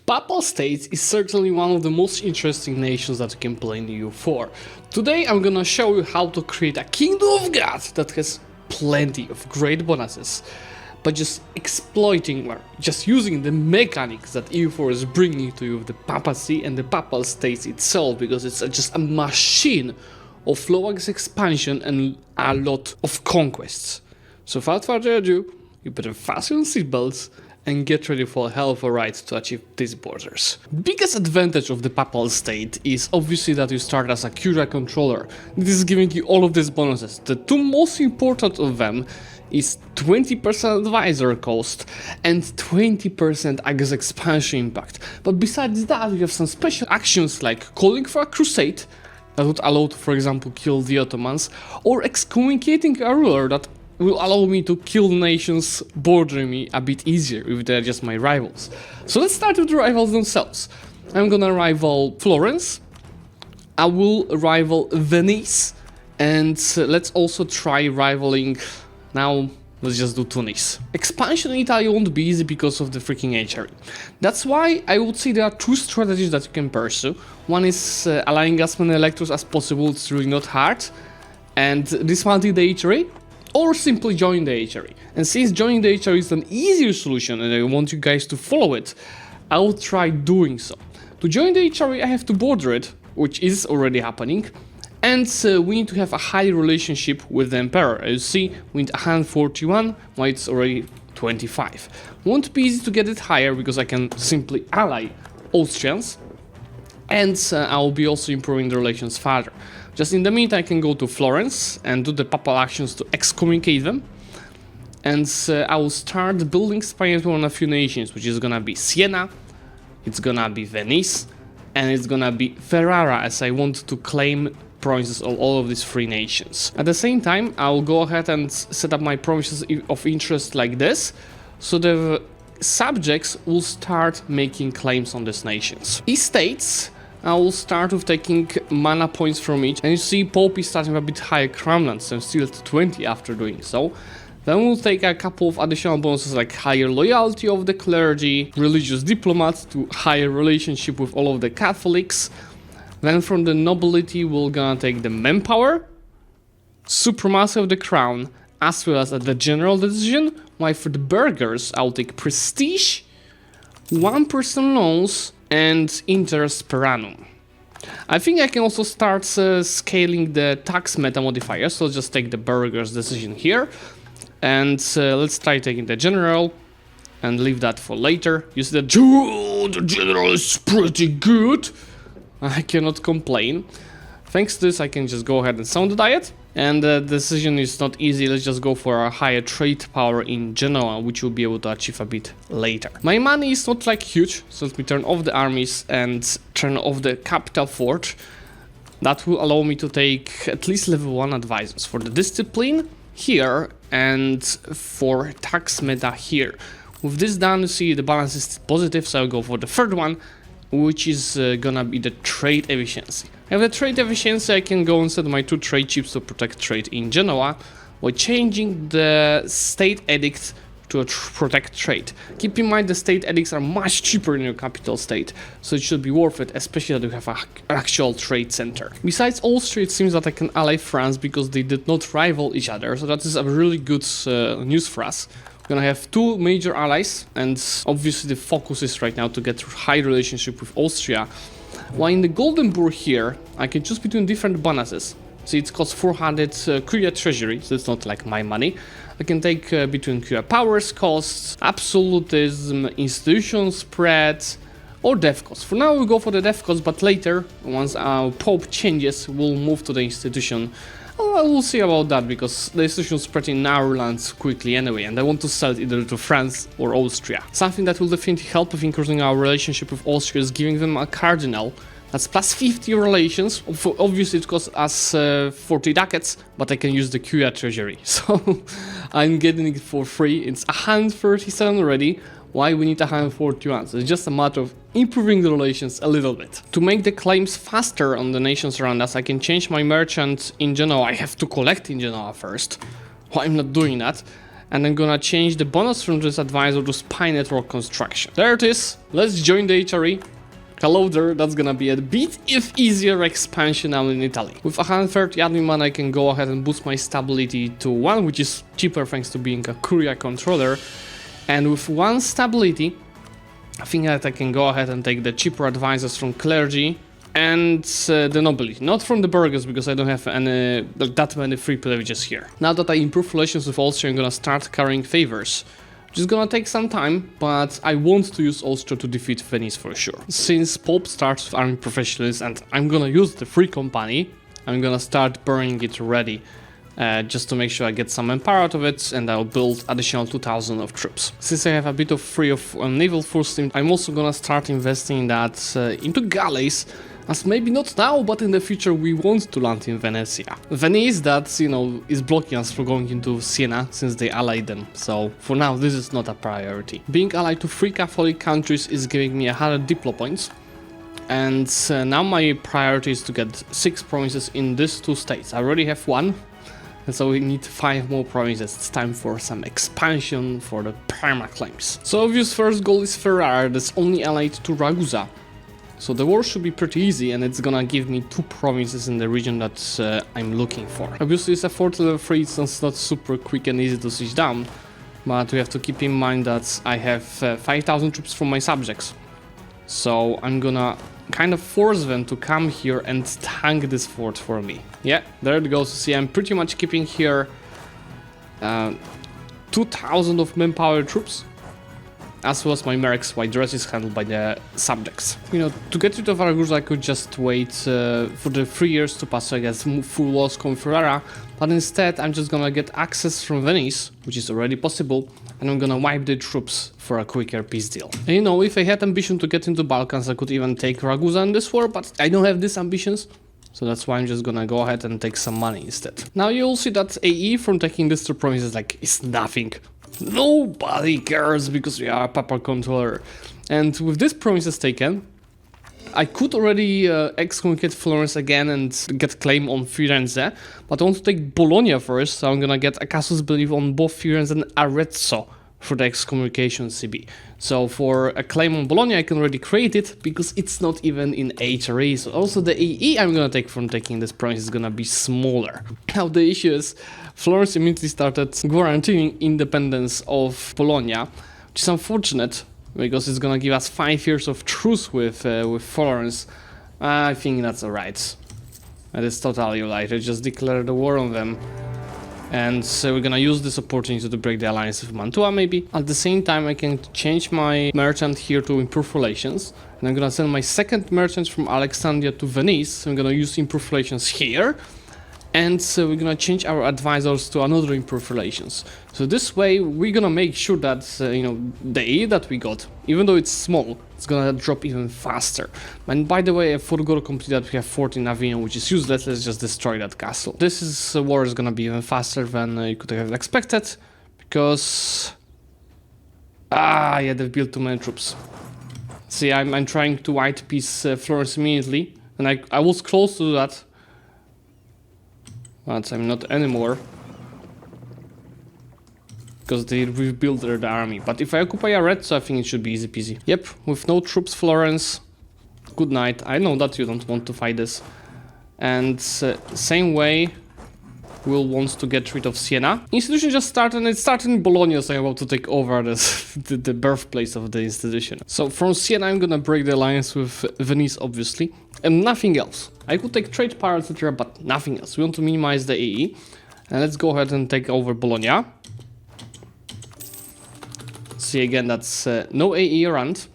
Papal State is certainly one of the most interesting nations that you can play in EU4. Today I'm gonna show you how to create a Kingdom of God that has plenty of great bonuses, but just exploiting or just using the mechanics that EU4 is bringing to you with the papacy and the Papal States itself, because it's just a machine of Zlewikk expansion and a lot of conquests. So without further ado, you better fasten your seatbelts and get ready for a hell of a ride to achieve these borders. Biggest advantage of the Papal State is obviously that you start as a Curia controller. This is giving you all of these bonuses. The two most important of them is 20% advisor cost and 20% Agas expansion impact. But besides that, you have some special actions like calling for a crusade that would allow to, for example, kill the Ottomans, or excommunicating a ruler that will allow me to kill nations bordering me a bit easier if they're just my rivals. So let's start with the rivals themselves. I'm gonna rival Florence, I will rival Venice, and let's also try rivaling, now let's just do Tunis. Expansion in Italy won't be easy because of the freaking HRE. That's why I would say there are two strategies that you can pursue. One is allowing as many electors as possible, it's really not hard, and dismantling the HRE, or simply join the HRE. And since joining the HRE is an easier solution and I want you guys to follow it, I will try doing so. To join the HRE I have to border it, which is already happening, and we need to have a high relationship with the Emperor. As you see, we need 141, while it's already 25. Won't be easy to get it higher because I can simply ally Austrians, and I will be also improving the relations further. Just in the meantime, I can go to Florence and do the papal actions to excommunicate them. And I will start building spires on a few nations, which is gonna be Siena, it's gonna be Venice, and it's gonna be Ferrara, as I want to claim provinces of all of these three nations. At the same time, I will go ahead and set up my provinces of interest like this, so the subjects will start making claims on these nations. These states, I will start with taking mana points from each, and you see Pope is starting with a bit higher crownlands, so I'm still at 20 after doing so. Then we'll take a couple of additional bonuses like higher loyalty of the clergy, religious diplomats to higher relationship with all of the Catholics. Then from the nobility we're gonna take the manpower, supremacy of the crown, as well as the general decision, while for the burghers I'll take prestige, 1% loans, and interest per annum. I think I can also start scaling the tax meta modifier, so let's just take the burgher's decision here, and let's try taking the general and leave that for later. You see that the general is pretty good, I cannot complain. Thanks to this I can just go ahead and sound the diet, and the decision is not easy. Let's just go for a higher trade power in Genoa, which we'll be able to achieve a bit later. My money is not like huge, so let me turn off the armies and turn off the capital fort. That will allow me to take at least level 1 advisors for the discipline here and for tax meta here. With this done, you see the balance is positive, so I'll go for the third one, which is gonna be the trade efficiency. I have the trade efficiency, I can go and set my 2 trade chips to protect trade in Genoa, while changing the state edict to protect trade. Keep in mind the state edicts are much cheaper in your capital state, so it should be worth it, especially that you have an actual trade center. Besides Austria, it seems that I can ally France because they did not rival each other, so that is a really good news for us. We're gonna have 2 major allies, and obviously the focus is right now to get high relationship with Austria. While in the Golden Boar here, I can choose between different bonuses. See, it costs 400 Curia treasury, so it's not like my money. I can take between Curia powers costs, absolutism, institution spread, or death cost. For now we'll go for the death cost, but later, once our Pope changes, we'll move to the institution. Well, we'll see about that, because the institution spread in our lands quickly anyway, and I want to sell it either to France or Austria. Something that will definitely help with increasing our relationship with Austria is giving them a cardinal. That's plus 50 relations. Obviously it costs us 40 ducats, but I can use the Curia treasury, so I'm getting it for free. It's 137 already. Why we need 141? So it's just a matter of improving the relations a little bit. To make the claims faster on the nations around us, I can change my merchant in Genoa. I have to collect in Genoa first. Well, I'm not doing that. And I'm gonna change the bonus from this advisor to spy network construction. There it is. Let's join the HRE. Hello there, that's gonna be a bit if easier expansion now in Italy. With 130 admin mana I can go ahead and boost my stability to 1, which is cheaper thanks to being a Curia controller. And with 1 stability, I think that I can go ahead and take the cheaper advisors from clergy and the nobility. Not from the burghers, because I don't have any that many free privileges here. Now that I improve relations with Austria, I'm gonna start carrying favors. Which is gonna take some time, but I want to use Austria to defeat Venice for sure. Since Pope starts with army professionals and I'm gonna use the free company, I'm gonna start burning it ready. Just to make sure I get some empire out of it, and I'll build additional 2000 of troops. Since I have a bit of free of naval force, I'm also gonna start investing in that into galleys, as maybe not now, but in the future we want to land in Venezia. Venice, that, you know, is blocking us from going into Siena since they allied them, so for now this is not a priority. Being allied to 3 Catholic countries is giving me 100 diplo points, and now my priority is to get 6 provinces in these 2 states. I already have 1. And so we need 5 more provinces. It's time for some expansion for the perma claims. So obvious first goal is Ferrara, that's only allied to Ragusa. So the war should be pretty easy, and it's gonna give me 2 provinces in the region that I'm looking for. Obviously it's a 4th level 3, so it's not super quick and easy to siege down. But we have to keep in mind that I have 5000 troops from my subjects. So I'm gonna kind of force them to come here and tank this fort for me. Yeah, there it goes. See, I'm pretty much keeping here 2000 of manpower troops, as well as my mercs, while the rest is handled by the subjects. You know, to get rid of Ragusa I could just wait for the 3 years to pass, so I guess full walls come Ferrara, but instead I'm just gonna get access from Venice, which is already possible, and I'm gonna wipe the troops for a quicker peace deal. And you know, if I had ambition to get into Balkans, I could even take Ragusa in this war, but I don't have these ambitions, so that's why I'm just gonna go ahead and take some money instead. Now you'll see that AE from taking these 2 provinces is nothing. Nobody cares because we are a papal controller. And with these provinces taken, I could already excommunicate Florence again and get claim on Firenze, but I want to take Bologna first, so I'm gonna get a casus belli on both Firenze and Arezzo for the excommunication CB. So for a claim on Bologna I can already create it, because it's not even in HRE, so also the AE I'm gonna take from taking this province is gonna be smaller. Now the issue is, Florence immediately started guaranteeing independence of Bologna, which is unfortunate, because it's gonna give us 5 years of truce with Florence. I think that's alright. That is totally alright. I just declared the war on them. And so we're gonna use this opportunity to break the alliance with Mantua, maybe. At the same time, I can change my merchant here to improve relations. And I'm gonna send my second merchant from Alexandria to Venice. So I'm gonna use improved relations here. And so we're gonna change our advisors to another improved relations. So this way, we're gonna make sure that, you know, the aid that we got, even though it's small, it's gonna drop even faster. And by the way, I forgot completely that we have 14 Avignon, which is useless. Let's just destroy that castle. This war is gonna be even faster than you could have expected, because... yeah, they've built too many troops. See, I'm trying to white piece Florence immediately, and I was close to that. But I'm not anymore, because they rebuilt their army. But if I occupy Arezzo, I think it should be easy peasy. Yep, with no troops, Florence, good night. I know that you don't want to fight this. And same way, we'll want to get rid of Siena. Institution just started, and it started in Bologna, so I'm about to take over this, the birthplace of the institution. So from Siena, I'm gonna break the alliance with Venice, obviously, and nothing else. I could take trade power, etc., but nothing else. We want to minimize the AE. And let's go ahead and take over Bologna. See, again, that's no AE around.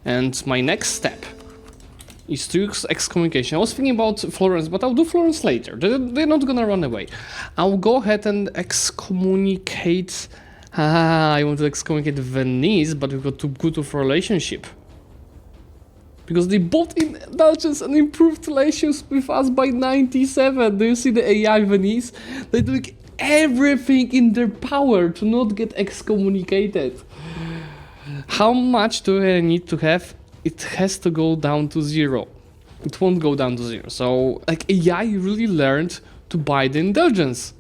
And my next step is to use excommunication. I was thinking about Florence, but I'll do Florence later. They're not gonna run away. I'll go ahead and excommunicate... I want to excommunicate Venice, but we've got too good of a relationship. Because they bought indulgence and improved relations with us by 97. Do you see the AI Venice? They're doing everything in their power to not get excommunicated. How much do I need to have? It has to go down to 0. It won't go down to 0. So, like, AI really learned to buy the indulgence.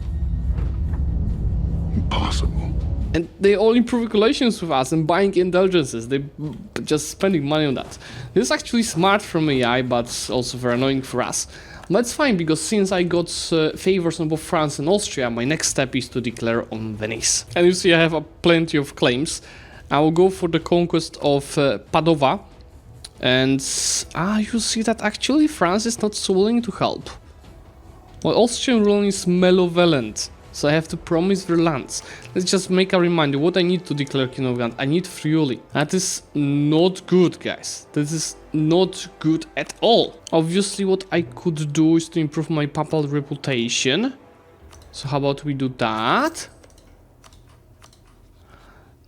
Impossible. And they all improve relations with us and buying indulgences. They just spending money on that. This is actually smart from AI, but also very annoying for us. But it's fine, because since I got favors on both France and Austria, my next step is to declare on Venice. And you see I have plenty of claims. I will go for the conquest of Padova. And you see that actually France is not so willing to help. Well, Austrian ruling is malevolent, so I have to promise their lands. Let's just make a reminder what I need to declare King of Grand. I need Friuli. That is not good, guys. This is not good at all. Obviously, what I could do is to improve my papal reputation. So how about we do that?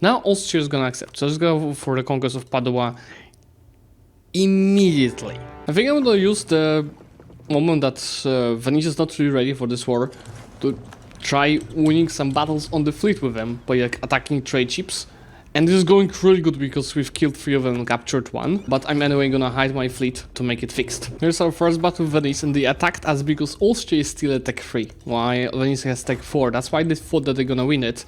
Now Austria is gonna accept. So let's go for the conquest of Padua immediately. I think I'm gonna use the moment that Venice is not really ready for this war to try winning some battles on the fleet with them by attacking trade ships. And this is going really good because we've killed 3 of them and captured 1. But I'm anyway gonna hide my fleet to make it fixed. Here's our first battle with Venice, and they attacked us because Austria is still at tech 3, while Venice has tech 4. That's why they thought that they're gonna win it.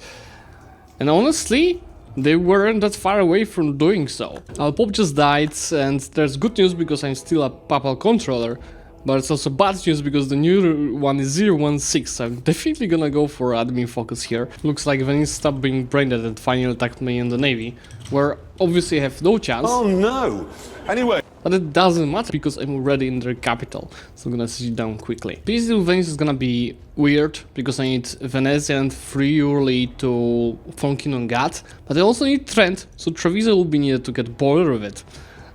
And honestly, they weren't that far away from doing so. Our Pope just died, and there's good news because I'm still a papal controller. But it's also bad news because the new one is 016, so I'm definitely gonna go for admin focus here. Looks like Venice stopped being braindead and finally attacked me in the navy, where obviously I have no chance. Oh no! Anyway. But it doesn't matter because I'm already in their capital, so I'm gonna sit down quickly. Peace with Venice is gonna be weird because I need Venetian and Friuli to form Kingdom God, but I also need Trent, so Treviso will be needed to get border with it.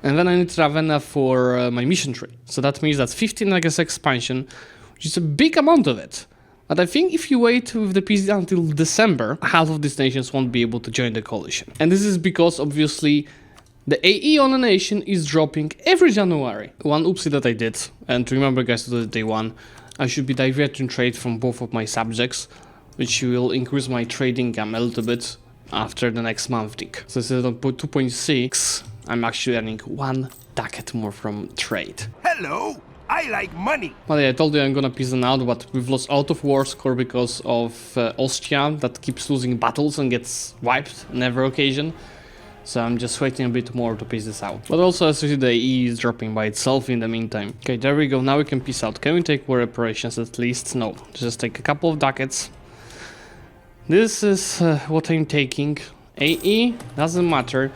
And then I need Ravenna for my mission tree. So that means that's 15 I guess expansion, which is a big amount of it. But I think if you wait with the peace until December, half of these nations won't be able to join the coalition. And this is because obviously the AE on a nation is dropping every January. One oopsie that I did, and remember guys, to do day 1, I should be diverting trade from both of my subjects, which will increase my trading gam a little bit after the next month tick. So instead of 2.6, I'm actually earning 1 ducat more from trade. Hello, I like money. Well, yeah, I told you I'm gonna peace them out, but we've lost out of war score because of Austria that keeps losing battles and gets wiped on every occasion. So I'm just waiting a bit more to peace this out. But also as you see, the AE is dropping by itself in the meantime. Okay, there we go, now we can peace out. Can we take war reparations at least? No, just take a couple of ducats. This is what I'm taking. AE, doesn't matter.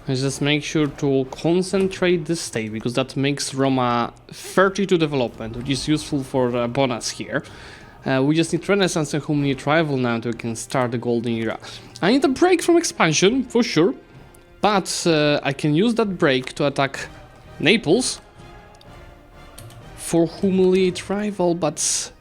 Let's just make sure to concentrate this state, because that makes Roma 32 development, which is useful for a bonus here. We just need Renaissance and Humanity Rival now to we can start the Golden Era. I need a break from expansion, for sure, but I can use that break to attack Naples for Humanity Rival, but...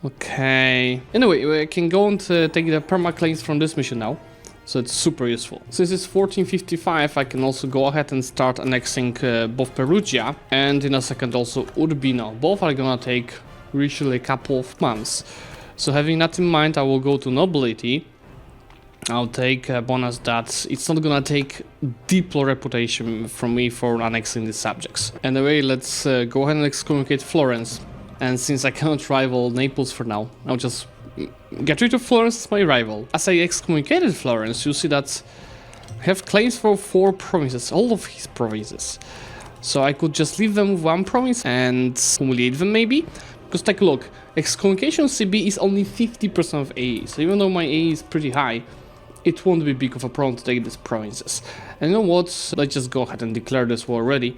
okay... Anyway, we can go and take the perma-claims from this mission now. So it's super useful. Since it's 1455, I can also go ahead and start annexing both Perugia and in a second also Urbino. Both are gonna take usually a couple of months. So having that in mind, I will go to nobility. I'll take a bonus that it's not gonna take Diplo reputation from me for annexing these subjects. Anyway, let's go ahead and excommunicate Florence. And since I cannot rival Naples for now, I'll just get rid of Florence as my rival. As I excommunicated Florence, you see that I have claims for 4 provinces, all of his provinces. So I could just leave them with 1 province and humiliate them maybe. Because take a look, excommunication CB is only 50% of AE, so even though my AE is pretty high, it won't be big of a problem to take these provinces. And you know what, let's just go ahead and declare this war already.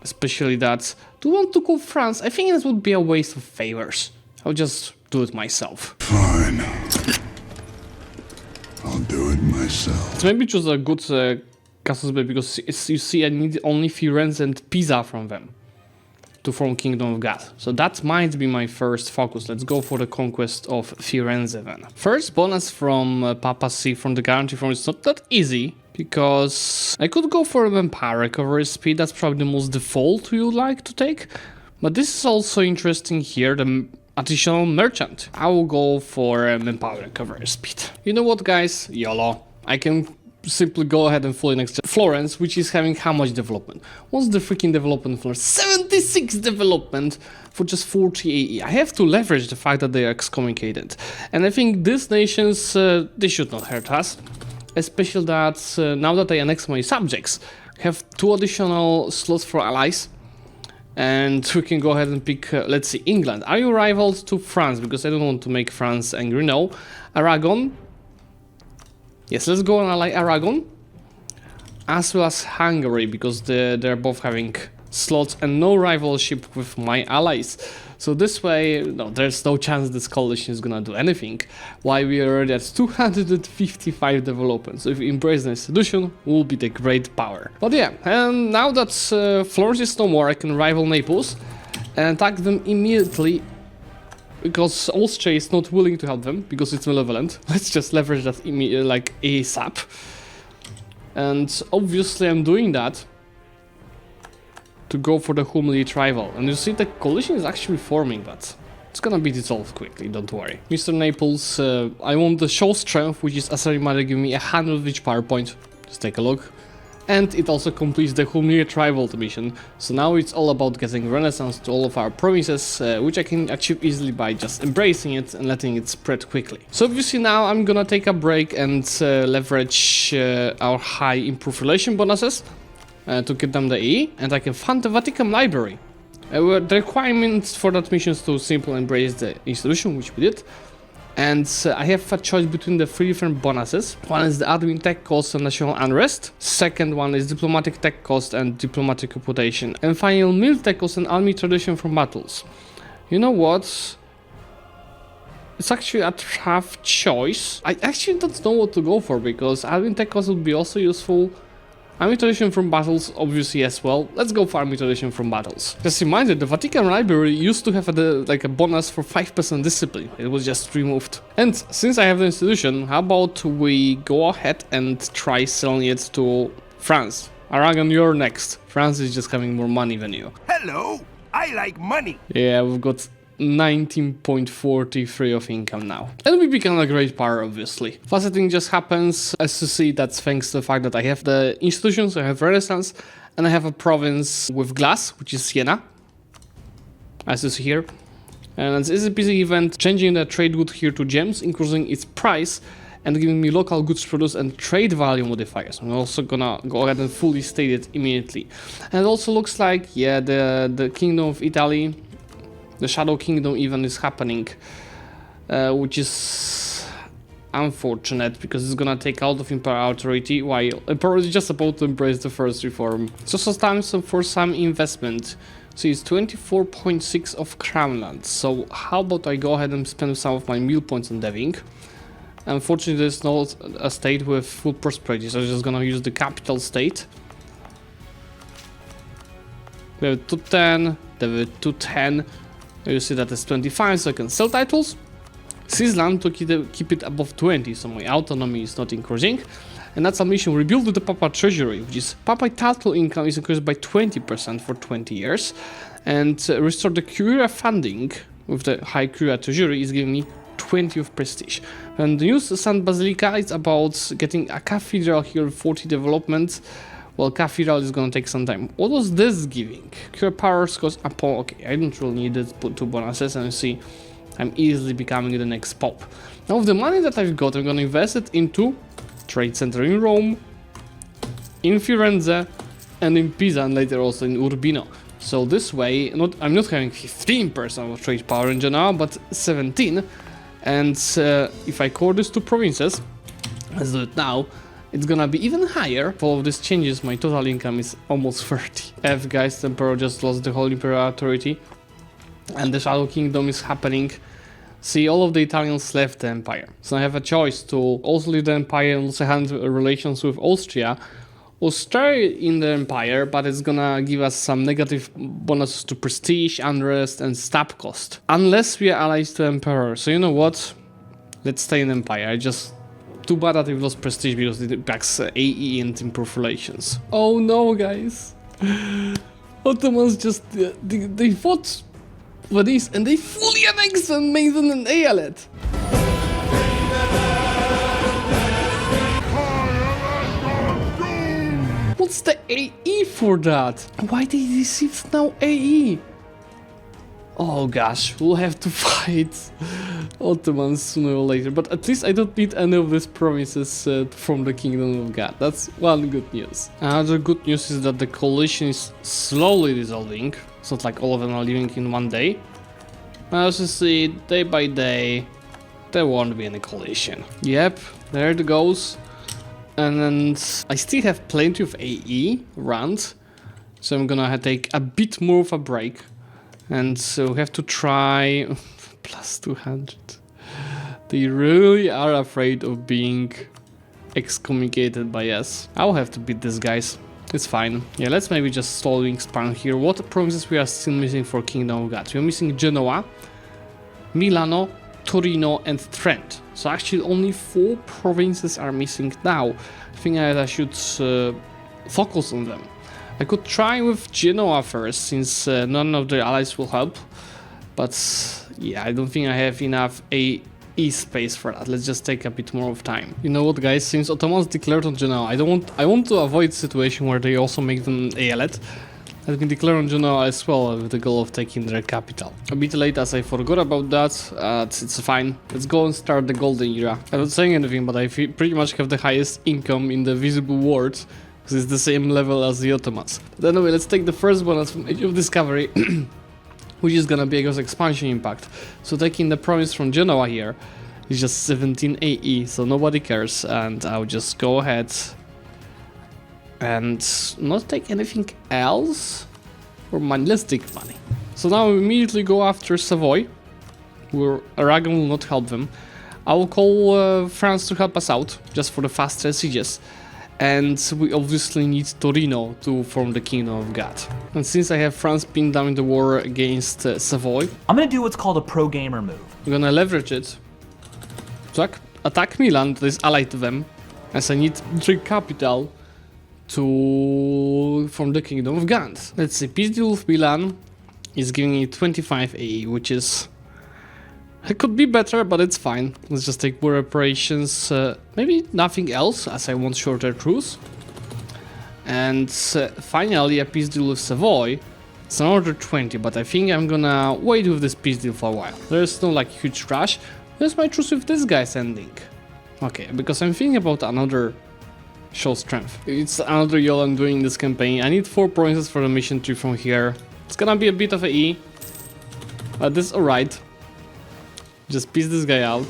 Especially that, do you want to call France? I think this would be a waste of favors. I'll just do it myself. Fine. I'll do it myself. So maybe choose a good casus belli, because you see I need only Firenze and Pisa from them to form Kingdom of God. So that might be my first focus. Let's go for the conquest of Firenze then. First bonus from papacy from the guarantee from it's not that easy, because I could go for manpower recovery speed. That's probably the most default you would like to take. But this is also interesting here, the additional merchant. I will go for manpower recovery speed. You know what guys, YOLO. I can simply go ahead and fully next Florence, which is having how much development? What's the freaking development for 76 development for just 40 AE? I have to leverage the fact that they are excommunicated. And I think these nations, they should not hurt us. Especially that now that I annex my subjects, I have 2 additional slots for allies. And we can go ahead and pick, let's see, England. Are you rivals to France? Because I don't want to make France angry. No. Aragon. Yes, let's go and ally Aragon. As well as Hungary, because they're both having slots and no rivalship with my allies. So this way, no, there's no chance this coalition is gonna do anything. Why we are already at 255 development. So if we embrace the institution, we'll be the great power. But yeah, and now that Florence is no more, I can rival Naples and attack them immediately. Because Austria is not willing to help them, because it's malevolent. Let's just leverage that like ASAP. And obviously I'm doing that to go for the humiliate rival. And you see the coalition is actually forming, but it's gonna be dissolved quickly, don't worry. Mr. Naples, I want the show strength, which is automatically giving me 100 of each power point. Just take a look. And it also completes the humiliate rival mission. So now it's all about getting renaissance to all of our provinces, which I can achieve easily by just embracing it and letting it spread quickly. So obviously now I'm gonna take a break and leverage our high improved relation bonuses. To get them the E, and I can fund the Vatican Library. The requirements for that mission is to simply embrace the institution, which we did. And I have a choice between the 3 different bonuses. One is the admin tech cost and national unrest. Second one is diplomatic tech cost and diplomatic reputation. And final meal tech cost and army tradition from battles. You know what? It's actually a tough choice. I actually don't know what to go for, because admin tech cost would be also useful. Army tradition from battles, obviously as well. Let's go for army tradition from battles. Just reminder, the Vatican Library used to have a bonus for 5% discipline. It was just removed. And since I have the institution, how about we go ahead and try selling it to France? Aragon, you're next. France is just having more money than you. Hello, I like money. Yeah, we've got 19.43 of income now. And we become a great power, obviously. Fascinating just happens, as you see, that's thanks to the fact that I have the institutions, I have Renaissance, and I have a province with glass, which is Siena, as you see here. And it's easy peasy event, changing the trade good here to gems, increasing its price, and giving me local goods produced and trade value modifiers. I'm also gonna go ahead and fully state it immediately. And it also looks like, yeah, the Kingdom of Italy, the Shadow Kingdom even is happening, which is unfortunate because it's gonna take out of Imperial authority while Emperor is just about to embrace the first reform. So it's time for some investment. So it's 24.6 of crown land. So how about I go ahead and spend some of my meal points on deving. Unfortunately, there's not a state with full prosperity, so I'm just gonna use the capital state. We have 210, then we have 210. You see that it's 25, so I can sell titles. Seize land to keep it above 20, so my autonomy is not increasing. And that's a mission, rebuild the Papal Treasury, which is Papal title income is increased by 20% for 20 years. And restore the Curia funding with the high Curia Treasury is giving me 20 of prestige. And the new San Basilica is about getting a cathedral here, 40 development. Well, cathedral is gonna take some time. What was this giving? Cure powers cost upon. Okay, I don't really need it. Put 2 bonuses, and you see, I'm easily becoming the next pope. Now, with the money that I've got, I'm gonna invest it into trade center in Rome, in Firenze, and in Pisa, and later also in Urbino. So this way, I'm not having 15% of trade power in Genoa, but 17. And if I core these 2 provinces, let's do it now. It's gonna be even higher. For all of these changes, my total income is almost 30. Guys, the Emperor just lost the whole Imperial authority. And the Shadow Kingdom is happening. See, all of the Italians left the Empire. So I have a choice to also leave the Empire and also have relations with Austria. Or stay in the Empire, but it's gonna give us some negative bonuses to prestige, unrest, and stab cost. Unless we are allies to the Emperor. So you know what? Let's stay in the Empire. Too bad that we've lost prestige because it impacts AE and improved relations. Oh no, guys. Ottomans just, they fought Venice and they fully annexed and made them an eyalet. What's the AE for that? Why did he receive now AE? Oh gosh, we'll have to fight Ottomans sooner or later, but at least I don't need any of these provinces from the Kingdom of God. That's one good news. Another good news is that the coalition is slowly dissolving. It's not like all of them are leaving in one day. As you see, day by day, there won't be any coalition. Yep, there it goes. And then I still have plenty of AE around, so I'm gonna take a bit more of a break. And so we have to try plus 200. They really are afraid of being excommunicated by us. I'll have to beat these guys. It's fine. Yeah, let's maybe just slowly expand here. What provinces we are still missing for Kingdom of God? We're missing Genoa, Milano, Torino and Trent. So actually only 4 provinces are missing now. I think I should focus on them. I could try with Genoa first, since none of the allies will help. But yeah, I don't think I have enough AE space for that. Let's just take a bit more of time. You know what, guys? Since Ottomans declared on Genoa, I want to avoid a situation where they also make them Eyalet. I can declare on Genoa as well with the goal of taking their capital. A bit late as I forgot about that, it's fine. Let's go and start the golden era. I'm not saying anything, but I pretty much have the highest income in the visible world, because it's the same level as the Ottomans. But anyway, let's take the first bonus from Age of Discovery, which is gonna be Ego's expansion impact. So taking the province from Genoa here is just 17 AE, so nobody cares, and I'll just go ahead and not take anything else for money. Let's take money. So now we immediately go after Savoy, where Aragon will not help them. I will call France to help us out, just for the faster sieges. And we obviously need Torino to form the Kingdom of God. And since I have France pinned down in the war against Savoy, I'm gonna do what's called a pro-gamer move. we're gonna leverage it to attack Milan, that is allied to them, as I need Greek capital to form the Kingdom of God. Let's see, peace deal with Milan is giving me 25 AE, which is... It could be better, but it's fine. Let's just take more reparations, maybe nothing else, as I want shorter truce. And finally a peace deal with Savoy. It's another 20, but I think I'm gonna wait with this peace deal for a while. There's no like huge rush. There's my truce with this guy's ending. Okay, because I'm thinking about another show strength. It's another YOLO I'm doing this campaign. I need 4 provinces for the mission tree from here. It's gonna be a bit of a E, but this alright. Just piece this guy out,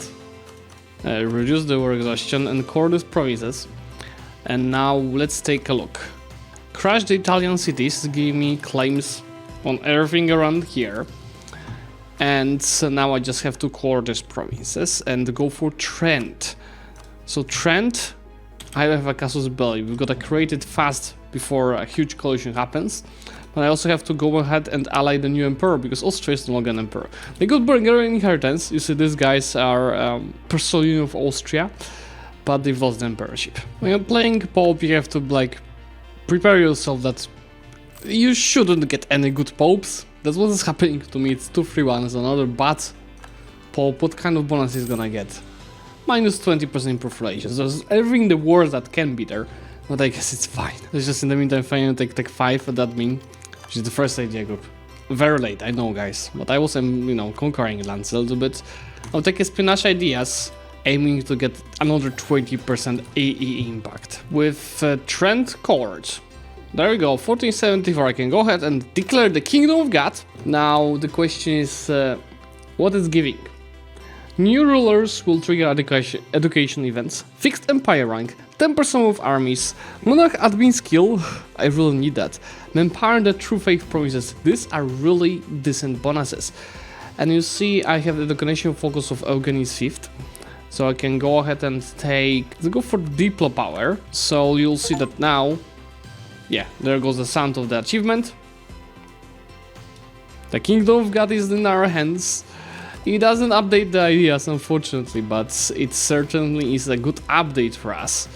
reduce the war exhaustion and core these provinces. And now let's take a look. Crush the Italian cities, give me claims on everything around here. And so now I just have to core these provinces and go for Trent. So Trent, I have a casus belli. We've got to create it fast before a huge collision happens. But I also have to go ahead and ally the new emperor, because Austria is no longer an emperor. They got Bulgarian inheritance. You see, these guys are personal union of Austria, but they've lost the emperorship. When you're playing Pope, you have to like prepare yourself that you shouldn't get any good popes. That's what is happening to me. It's 2-3-1 is another bad Pope. What kind of bonus is gonna get? Minus 20% improved relations. There's everything in the world that can be there, but I guess it's fine. It's just in the meantime finally take Tech 5 at that mean, which is the first idea group. Very late, I know, guys, but I was, you know, conquering lands a little bit. I'll take Espionage Ideas, aiming to get another 20% AE impact. With Trent Court. There we go, 1474. I can go ahead and declare the Kingdom of God. Now the question is, what is giving? New rulers will trigger education events, fixed empire rank, 10% of armies, monarch admin skill, I really need that, empower the true faith provinces. These are really decent bonuses. And you see I have the education focus of Eugenie's 5th, so I can go ahead and let's go for Diplo power. So you'll see that now, yeah, there goes the sound of the achievement. The Kingdom of God is in our hands. It doesn't update the ideas, unfortunately, but it certainly is a good update for us.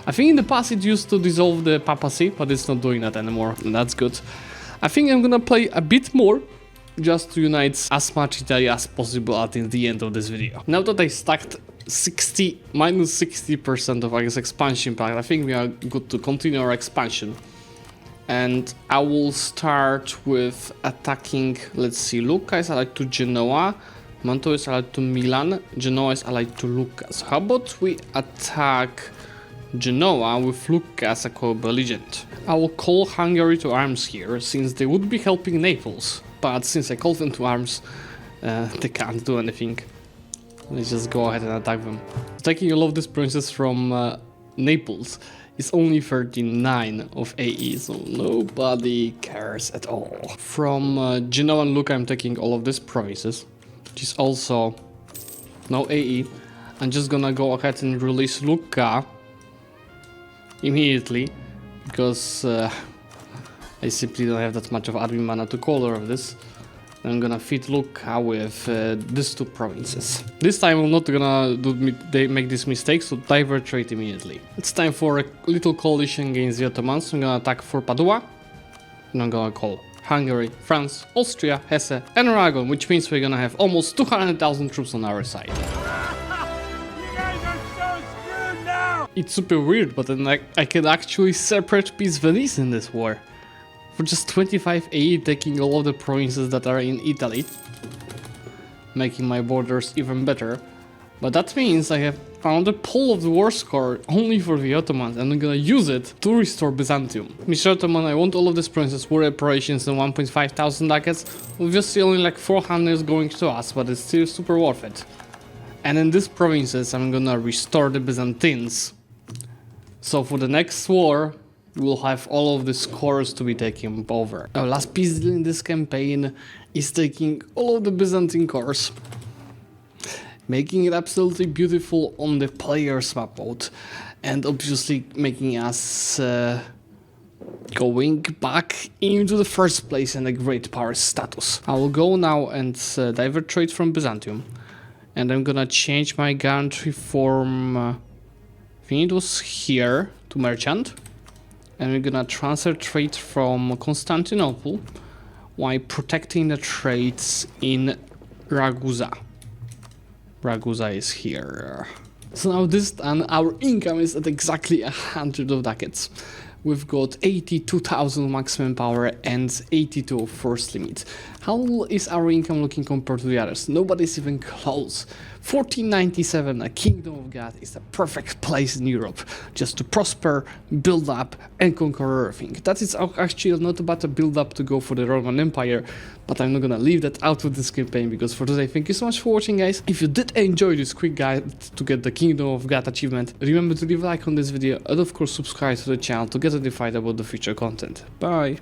I think in the past it used to dissolve the papacy, but it's not doing that anymore, and that's good. I think I'm gonna play a bit more just to unite as much Italy as possible at the end of this video. Now that I stacked minus 60% of our expansion pack, I think we are good to continue our expansion. And I will start with attacking, let's see, Lucca is allied to Genoa, Mantua is allied to Milan, Genoa is allied to Lucca. So how about we attack Genoa with Lucca as a co-belligerent. I will call Hungary to arms here, since they would be helping Naples. But since I called them to arms, they can't do anything. Let's just go ahead and attack them. Taking all of these provinces from Naples is only 39 of AE, so nobody cares at all. From Genoa and Lucca I'm taking all of these provinces, which is also no AE. I'm just gonna go ahead and release Lucca immediately, because I simply don't have that much of admin mana to color of this. I'm gonna feed Lucca with these two provinces. This time I'm not gonna make this mistake, so divert trade immediately. It's time for a little coalition against the Ottomans. I'm gonna attack for Padua, and I'm gonna call Hungary, France, Austria, Hesse, and Aragon, which means we're gonna have almost 200,000 troops on our side. You guys are so screwed now! It's super weird, but then I can actually separate piece Venice in this war. For just 25 AE, taking all of the provinces that are in Italy, making my borders even better. But that means I have found a pool of the war score only for the Ottomans, and I'm gonna use it to restore Byzantium. Mr. Ottoman, I want all of these provinces war reparations and 1.5 thousand ducats. Obviously only like 400 is going to us, but it's still super worth it. And in these provinces I'm gonna restore the Byzantines. So for the next war, we'll have all of the scores to be taken over. Our last piece in this campaign is taking all of the Byzantine cores, making it absolutely beautiful on the player's map mode, and obviously making us going back into the first place in the great power status. I will go now and divert trade from Byzantium, and I'm gonna change my gantry from, I think it was here, to merchant. And we're gonna transfer trade from Constantinople while protecting the trades in Ragusa. Ragusa is here. So now this done, our income is at exactly 100 of ducats. We've got 82,000 maximum power and 82 force limit. How is our income looking compared to the others? Nobody's even close. 1497, a Kingdom of God, is the perfect place in Europe just to prosper, build up, and conquer everything. That is actually not about a build up to go for the Roman Empire, but I'm not gonna leave that out of this campaign, because for today, thank you so much for watching, guys. If you did enjoy this quick guide to get the Kingdom of God achievement, remember to leave a like on this video, and of course subscribe to the channel to get notified about the future content. Bye!